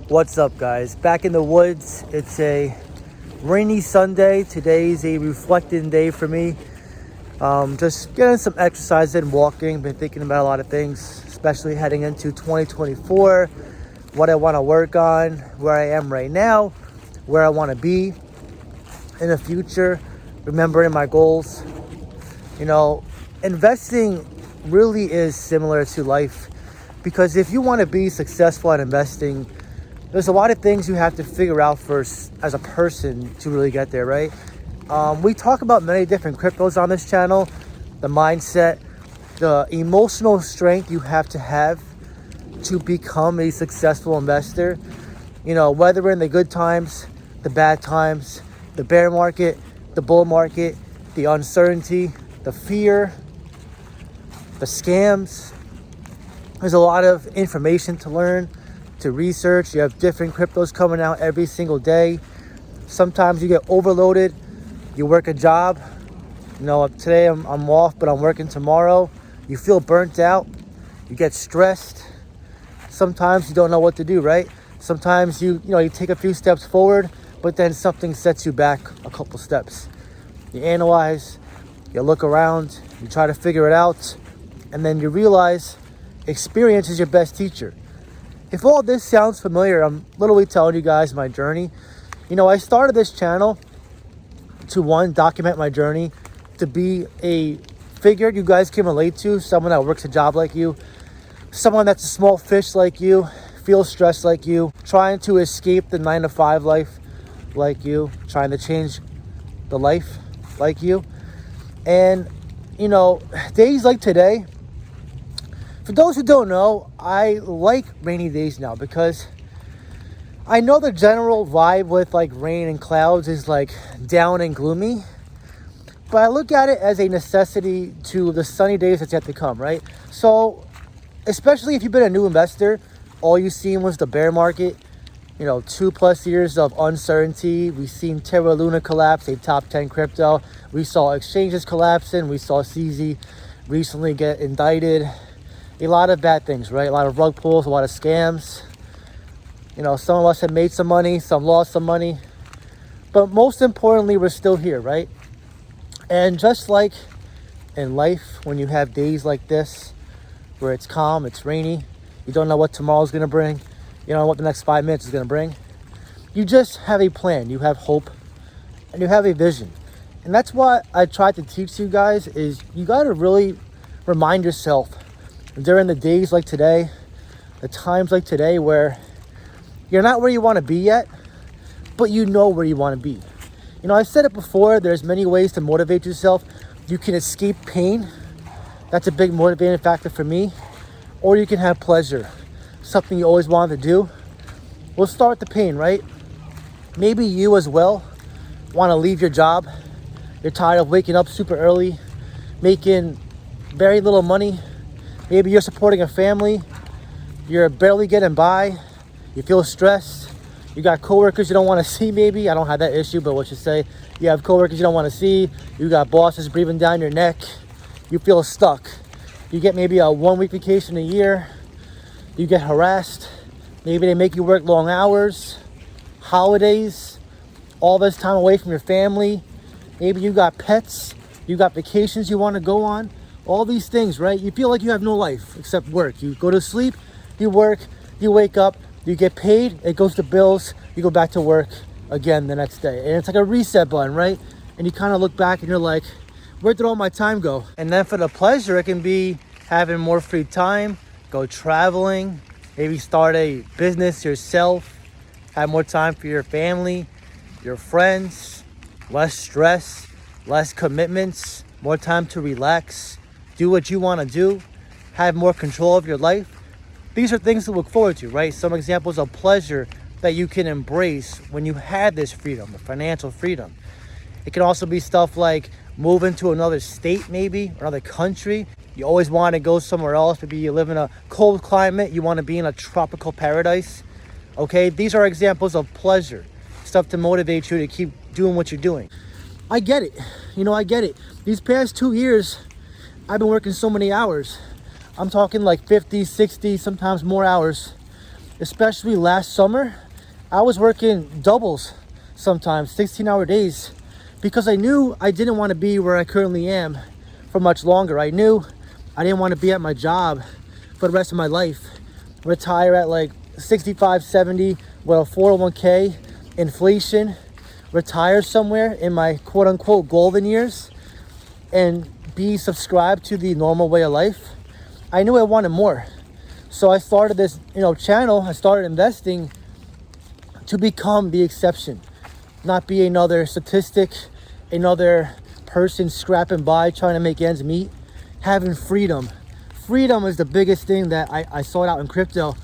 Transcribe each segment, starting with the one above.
What's up, guys? Back in the woods. It's a rainy Sunday. Today's a reflecting day for me. Just getting some exercise in, walking. Been thinking about a lot of things, especially heading into 2024, what I want to work on, where I am right now, where I want to be in the future, remembering my goals. You know, investing really is similar to life, because if you want to be successful at investing, there's a lot of things you have to figure out first as a person to really get there, right? We talk about many different cryptos on this channel, the mindset, the emotional strength you have to become a successful investor. You know, whether we're in the good times, the bad times, the bear market, the bull market, the uncertainty, the fear, the scams. There's a lot of information to learn, to research. You have different cryptos coming out every single day. Sometimes you get overloaded. You work a job. You know, today I'm off, but I'm working tomorrow. You feel burnt out. You get stressed. Sometimes you don't know what to do, right? Sometimes you take a few steps forward, but then something sets you back a couple steps. You analyze, you look around, you try to figure it out, and then you realize experience is your best teacher. If all this sounds familiar, I'm literally telling you guys my journey. You know, I started this channel to, one, document my journey, to be a figure you guys can relate to, someone that works a job like you, someone that's a small fish like you, feels stressed like you, trying to escape the 9-to-5 life like you, trying to change the life like you. And, you know, days like today, for those who don't know, I like rainy days now because I know the general vibe with like rain and clouds is like down and gloomy, but I look at it as a necessity to the sunny days that's yet to come, right? So, especially if you've been a new investor, all you've seen was the bear market, 2+ years of uncertainty. We've seen Terra Luna collapse, a top 10 crypto. We saw exchanges collapsing. We saw CZ recently get indicted. A lot of bad things, right? A lot of rug pulls, a lot of scams. Some of us have made some money, some lost some money. But most importantly, we're still here, right? And just like in life, when you have days like this, where it's calm, it's rainy, you don't know what tomorrow's going to bring, you don't know what the next 5 minutes is going to bring, you just have a plan, you have hope, and you have a vision. And that's what I tried to teach you guys, is you got to really remind yourself during the days like today, the times like today where you're not where you want to be yet, but you know where you want to be. I've said it before, there's many ways to motivate yourself. You can escape pain. That's a big motivating factor for me. Or you can have pleasure, something you always wanted to do. We'll start with the pain, right? Maybe you as well want to leave your job. You're tired of waking up super early, making very little money. Maybe you're supporting a family. You're barely getting by. You feel stressed. You got coworkers you don't want to see, maybe. I don't have that issue, but what you say, you have coworkers you don't want to see. You got bosses breathing down your neck. You feel stuck. You get maybe a 1-week vacation a year. You get harassed. Maybe they make you work long hours. Holidays. All this time away from your family. Maybe you got pets. You got vacations you want to go on. All these things, right? You feel like you have no life except work. You go to sleep, you work, you wake up, you get paid, it goes to bills, you go back to work again the next day. And it's like a reset button, right? And you kind of look back and you're like, where did all my time go? And then for the pleasure, it can be having more free time, go traveling, maybe start a business yourself, have more time for your family, your friends, less stress, less commitments, more time to relax, do what you want to do, have more control of your life. These are things to look forward to, right? Some examples of pleasure that you can embrace when you have this freedom, the financial freedom. It can also be stuff like moving to another state, maybe, or another country. You always want to go somewhere else. Maybe you live in a cold climate. You want to be in a tropical paradise. Okay, these are examples of pleasure, stuff to motivate you to keep doing what you're doing. I get it. I get it. These past 2 years, I've been working so many hours. I'm talking like 50, 60, sometimes more hours. especially last summer, I was working doubles sometimes, 16-hour days, because I knew I didn't want to be where I currently am for much longer. I knew I didn't want to be at my job for the rest of my life. Retire at like 65, 70 with a 401k, inflation, retire somewhere in my quote unquote golden years and be subscribed to the normal way of life. I knew I wanted more. So I started this, channel. I started investing to become the exception, not be another statistic, another person scrapping by trying to make ends meet. Having freedom. Freedom is the biggest thing that I sought out in crypto.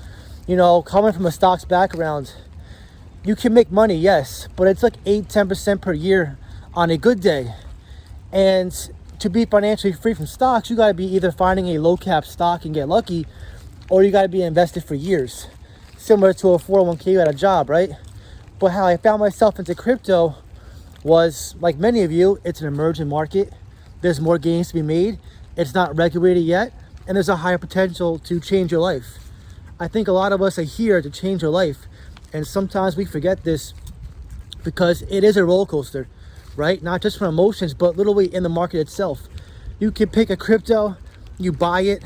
Coming from a stocks background, you can make money, yes, but it's like 8-10% per year on a good day. And to be financially free from stocks, you got to be either finding a low cap stock and get lucky, or you got to be invested for years, similar to a 401k at a job, right? But how I found myself into crypto was, like many of you, it's an emerging market. There's more gains to be made. It's not regulated yet, and there's a higher potential to change your life. I think a lot of us are here to change your life, and sometimes we forget this because it is a roller coaster, right? Not just from emotions, but literally in the market itself. You can pick a crypto, you buy it,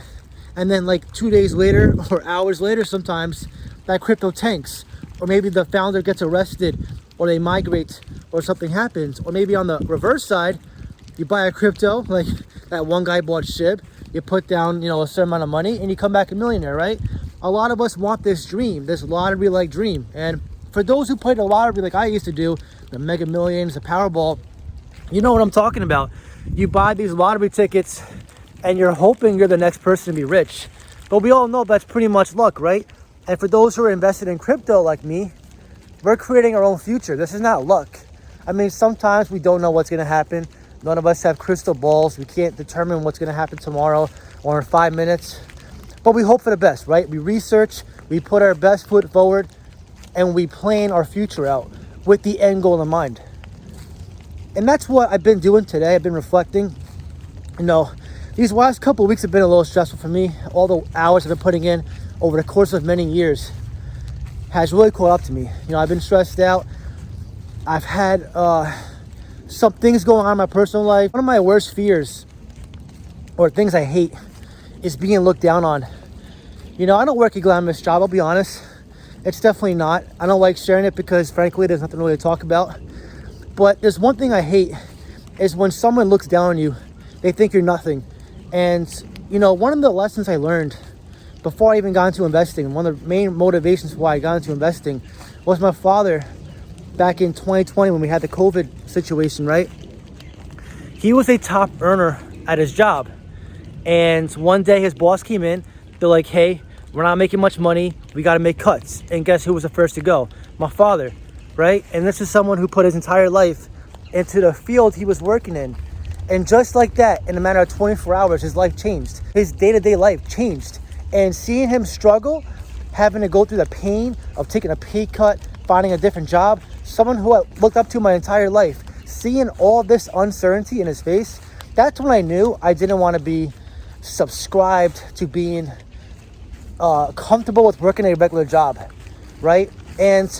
and then like 2 days later or hours later sometimes, that crypto tanks. Or maybe the founder gets arrested, or they migrate, or something happens. Or maybe on the reverse side, you buy a crypto, like that one guy bought SHIB, you put down, a certain amount of money, and you come back a millionaire, right? A lot of us want this dream, this lottery-like dream. And for those who play the lottery like I used to do, the Mega Millions, the Powerball, you know what I'm talking about. You buy these lottery tickets, and you're hoping you're the next person to be rich. But we all know that's pretty much luck, right? And for those who are invested in crypto like me, we're creating our own future. This is not luck. I mean, sometimes we don't know what's going to happen. None of us have crystal balls. We can't determine what's going to happen tomorrow or in 5 minutes. But we hope for the best, right? We research, we put our best foot forward, and we plan our future out with the end goal in mind. And that's what I've been doing today. I've been reflecting. These last couple of weeks have been a little stressful for me. All the hours I've been putting in over the course of many years has really caught up to me. I've been stressed out. I've had some things going on in my personal life. One of my worst fears, or things I hate, is being looked down on. I don't work a glamorous job, I'll be honest. It's definitely not. I don't like sharing it because, frankly, there's nothing really to talk about. But there's one thing I hate, is when someone looks down on you, they think you're nothing. And, one of the lessons I learned before I even got into investing, one of the main motivations why I got into investing, was my father back in 2020 when we had the COVID situation, right? He was a top earner at his job. And one day his boss came in, they're like, hey, we're not making much money, we got to make cuts. And guess who was the first to go? My father, right? And this is someone who put his entire life into the field he was working in. And just like that, in a matter of 24 hours, his life changed. His day-to-day life changed. And seeing him struggle, having to go through the pain of taking a pay cut, finding a different job, someone who I looked up to my entire life, seeing all this uncertainty in his face, that's when I knew I didn't want to be subscribed to being comfortable with working a regular job, right? And,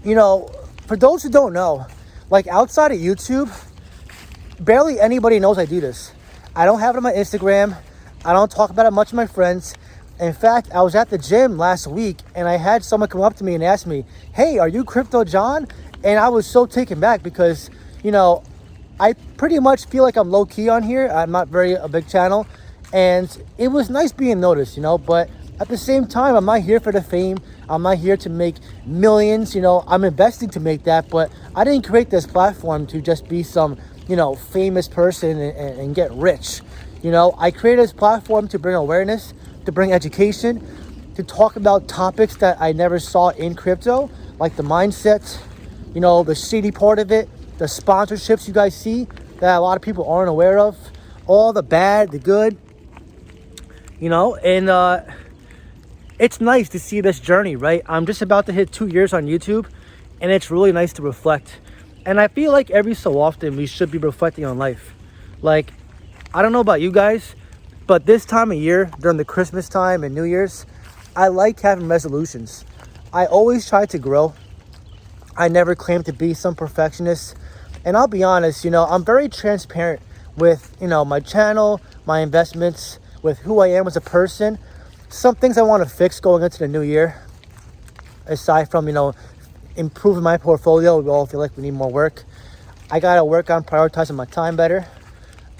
for those who don't know, like outside of YouTube, barely anybody knows I do this. I don't have it on my Instagram. I don't talk about it much with my friends. In fact, I was at the gym last week and I had someone come up to me and ask me, hey, are you Crypto John? And I was so taken back because, I pretty much feel like I'm low key on here. I'm not a big channel. And it was nice being noticed, but at the same time, I'm not here for the fame. I'm not here to make millions. I'm investing to make that, but I didn't create this platform to just be some, famous person and get rich. I created this platform to bring awareness, to bring education, to talk about topics that I never saw in crypto, like the mindset, the shady part of it, the sponsorships you guys see that a lot of people aren't aware of, all the bad, the good, and it's nice to see this journey, right? I'm just about to hit 2 years on YouTube, and it's really nice to reflect. And I feel like every so often we should be reflecting on life. Like, I don't know about you guys, but this time of year, during the Christmas time and New Year's, I like having resolutions. I always try to grow. I never claim to be some perfectionist. And I'll be honest, I'm very transparent with, my channel, my investments, with who I am as a person. Some things I want to fix going into the new year, aside from, improving my portfolio. We all feel like we need more work. I got to work on prioritizing my time better.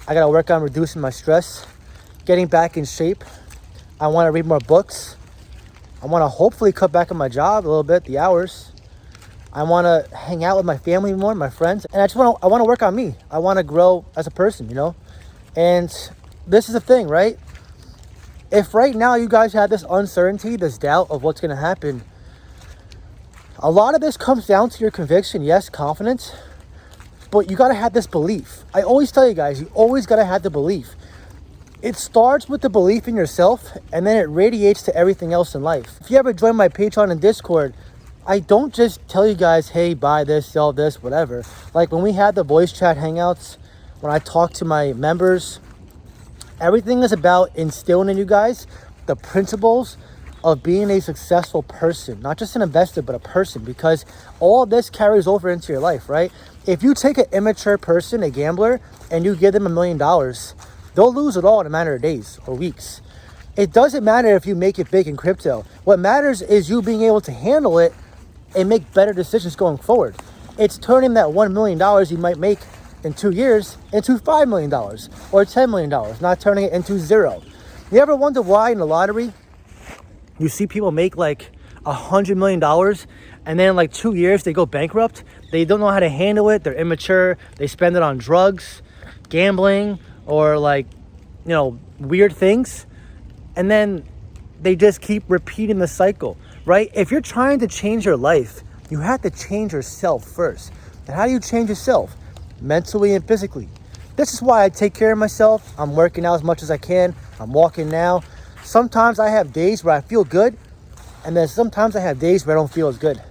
I got to work on reducing my stress, getting back in shape. I want to read more books. I want to hopefully cut back on my job a little bit, the hours. I want to hang out with my family more, my friends. And I want to work on me. I want to grow as a person, And this is the thing, right? If right now you guys have this uncertainty, this doubt of what's going to happen, a lot of this comes down to your conviction. Yes, confidence. But you got to have this belief. I always tell you guys, you always got to have the belief. It starts with the belief in yourself, and then it radiates to everything else in life. If you ever join my Patreon and Discord, I don't just tell you guys, hey, buy this, sell this, whatever. Like when we had the voice chat hangouts, when I talk to my members, everything is about instilling in you guys the principles of being a successful person, not just an investor, but a person, because all this carries over into your life, right? If you take an immature person, a gambler, and you give them $1 million, they'll lose it all in a matter of days or weeks. It doesn't matter if you make it big in crypto. What matters is you being able to handle it and make better decisions going forward. It's turning that $1 million you might make in 2 years into $5 million or $10 million, not turning it into zero. You ever wonder why in the lottery you see people make like $100 million and then in like 2 years they go bankrupt? They don't know how to handle it. They're immature. They spend it on drugs, gambling, or weird things. And then they just keep repeating the cycle, right? If you're trying to change your life, you have to change yourself first. And how do you change yourself? Mentally and physically. This is why I take care of myself. I'm working out as much as I can. I'm walking now. Sometimes I have days where I feel good, and then sometimes I have days where I don't feel as good.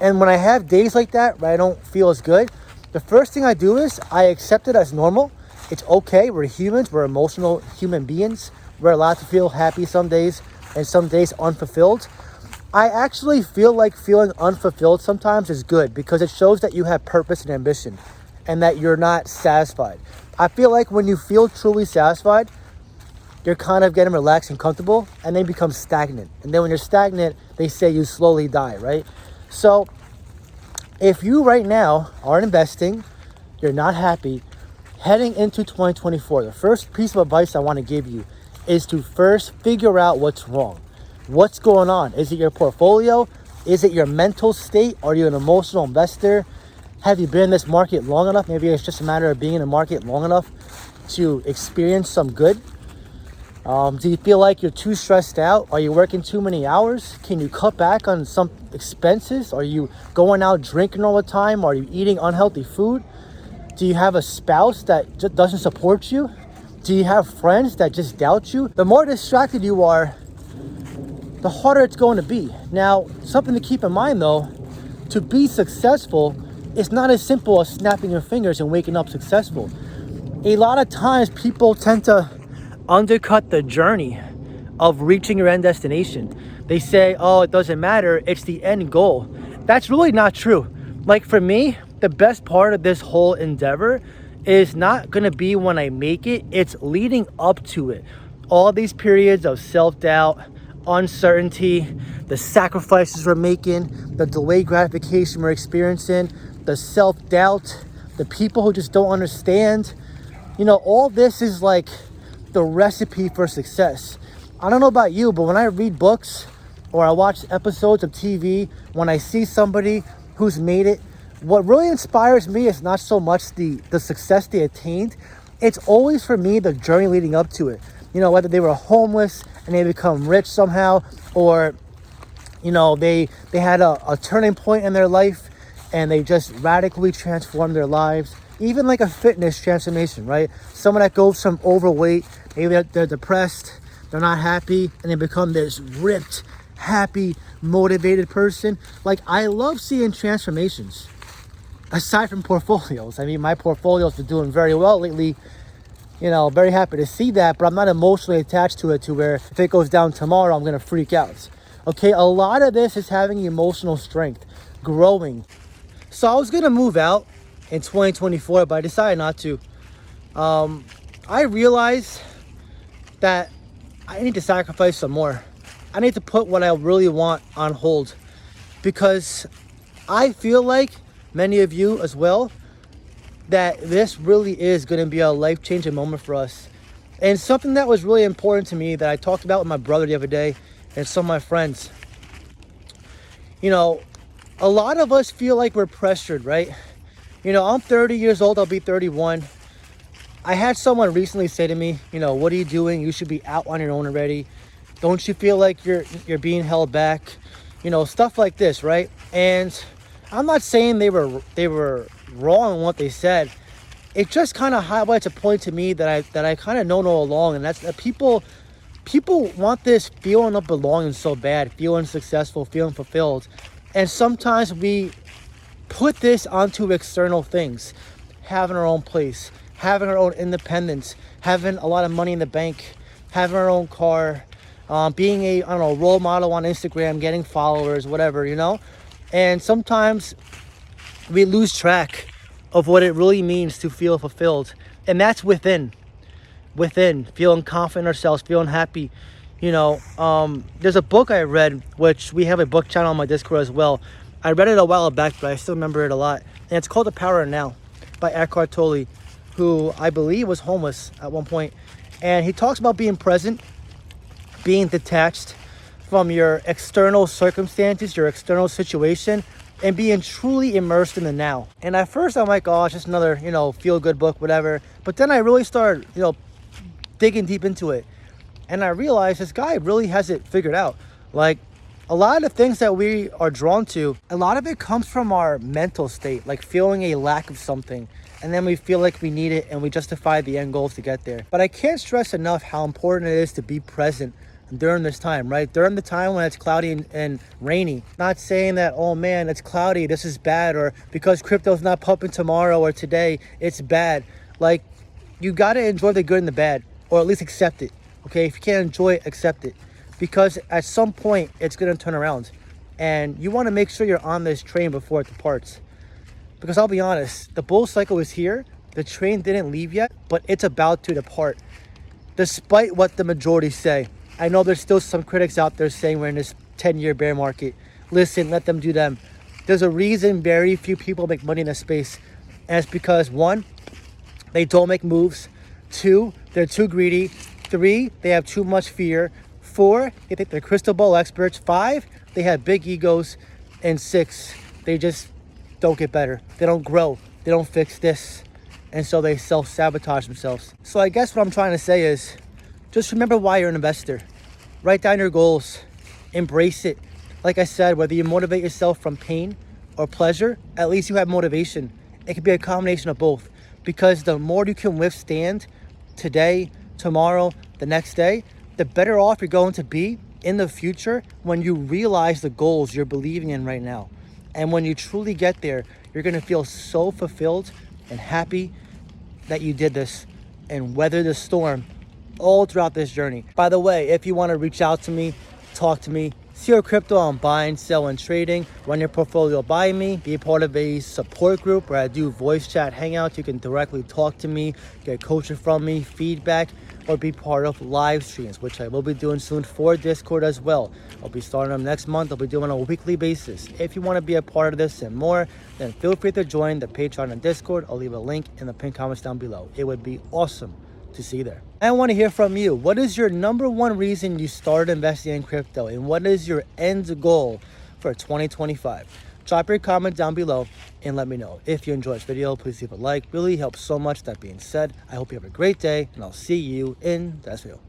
And when I have days like that where I don't feel as good, the first thing I do is I accept it as normal. It's okay. We're humans. We're emotional human beings. We're allowed to feel happy some days and some days unfulfilled. I actually feel like feeling unfulfilled sometimes is good because it shows that you have purpose and ambition and that you're not satisfied. I feel like when you feel truly satisfied, you're kind of getting relaxed and comfortable, and then become stagnant. And then when you're stagnant, they say you slowly die, right? So if you right now aren't investing, you're not happy, heading into 2024, the first piece of advice I want to give you is to first figure out what's wrong. What's going on? Is it your portfolio? Is it your mental state? Are you an emotional investor? Have you been in this market long enough? Maybe it's just a matter of being in the market long enough to experience some good. Do you feel like you're too stressed out? Are you working too many hours? Can you cut back on some expenses? Are you going out drinking all the time? Are you eating unhealthy food? Do you have a spouse that just doesn't support you? Do you have friends that just doubt you? The more distracted you are, the harder it's going to be. Now, something to keep in mind though, to be successful, it's not as simple as snapping your fingers and waking up successful. A lot of times people tend to undercut the journey of reaching your end destination. They say, oh, it doesn't matter, it's the end goal. That's really not true. Like for me, the best part of this whole endeavor is not gonna be when I make it, it's leading up to it. All these periods of self-doubt, uncertainty, the sacrifices we're making, the delayed gratification we're experiencing, the self-doubt, the people who just don't understand. All this is like the recipe for success. I don't know about you, but when I read books or I watch episodes of TV, when I see somebody who's made it, what really inspires me is not so much the success they attained. It's always for me the journey leading up to it. Whether they were homeless and they become rich somehow, or they had a turning point in their life and they just radically transformed their lives. Even like a fitness transformation, right? Someone that goes from overweight, maybe they're depressed, they're not happy, and they become this ripped, happy, motivated person. Like, I love seeing transformations. Aside from portfolios, I mean, my portfolio's been doing very well lately. you know, very happy to see that, but I'm not emotionally attached to it to where if it goes down tomorrow, I'm going to freak out. Okay, a lot of this is having emotional strength, growing. So I was going to move out in 2024, but I decided not to. I realized that I need to sacrifice some more. I need to put what I really want on hold, because I feel like many of you as well, that this really is going to be a life-changing moment for us. And something that was really important to me that I talked about with my brother the other day and some of my friends. You know, a lot of us feel like we're pressured, right? You know, I'm 30 years old, I'll be 31. I had someone recently say to me, you know, what are you doing? You should be out on your own already. Don't you feel like you're being held back? You know, stuff like this, right? And I'm not saying they were wrong in what they said. It just kind of highlights a point to me that I kind of know all along, and that's that people want this feeling of belonging so bad, feeling successful, feeling fulfilled. And sometimes we put this onto external things, having our own place, having our own independence, having a lot of money in the bank, having our own car, being a, I don't know, role model on Instagram, getting followers, whatever, you know? And sometimes we lose track of what it really means to feel fulfilled. And that's within, feeling confident in ourselves, feeling happy. You know, there's a book I read, which we have a book channel on my Discord as well. I read it a while back, but I still remember it a lot. And it's called The Power of Now by Eckhart Tolle, who I believe was homeless at one point. And he talks about being present, being detached from your external circumstances, your external situation, and being truly immersed in the now. And at first I'm like, oh, it's just another, you know, feel-good book, whatever. But then I really started, you know, digging deep into it. And I realized this guy really has it figured out. Like, a lot of the things that we are drawn to, a lot of it comes from our mental state, like feeling a lack of something. And then we feel like we need it and we justify the end goals to get there. But I can't stress enough how important it is to be present during this time, right? During the time when it's cloudy and rainy. Not saying that, oh man, it's cloudy, this is bad, or because crypto's not pumping tomorrow or today, it's bad. Like, you gotta enjoy the good and the bad, or at least accept it, okay? If you can't enjoy it, accept it. Because at some point, it's gonna turn around. And you wanna make sure you're on this train before it departs. Because I'll be honest, the bull cycle is here, the train didn't leave yet, but it's about to depart. Despite what the majority say. I know there's still some critics out there saying we're in this 10-year bear market. Listen, let them do them. There's a reason very few people make money in this space. And it's because, 1, they don't make moves. 2, they're too greedy. 3, they have too much fear. 4, they think they're crystal ball experts. 5, they have big egos. And 6, they just don't get better. They don't grow. They don't fix this. And so they self-sabotage themselves. So I guess what I'm trying to say is, just remember why you're an investor. Write down your goals. Embrace it. Like I said, whether you motivate yourself from pain or pleasure, at least you have motivation. It could be a combination of both. Because the more you can withstand today, tomorrow, the next day, the better off you're going to be in the future when you realize the goals you're believing in right now. And when you truly get there, you're going to feel so fulfilled and happy that you did this and weather the storm all throughout this journey. By the way, if you want to reach out to me, talk to me, see your crypto on buying, selling, trading, run your portfolio by me, be a part of a support group where I do voice chat hangouts. You can directly talk to me, get coaching from me, feedback, or be part of live streams, which I will be doing soon for Discord as well. I'll be starting them next month. I'll be doing on a weekly basis. If you want to be a part of this and more, then feel free to join the Patreon and Discord. I'll leave a link in the pinned comments down below. It would be awesome to see you there. I want to hear from you. What is your number one reason you started investing in crypto, and what is your end goal for 2025? Drop your comment down below and let me know. If you enjoyed this video, please leave a like. Really helps so much. That being said, I hope you have a great day, and I'll see you in the next video.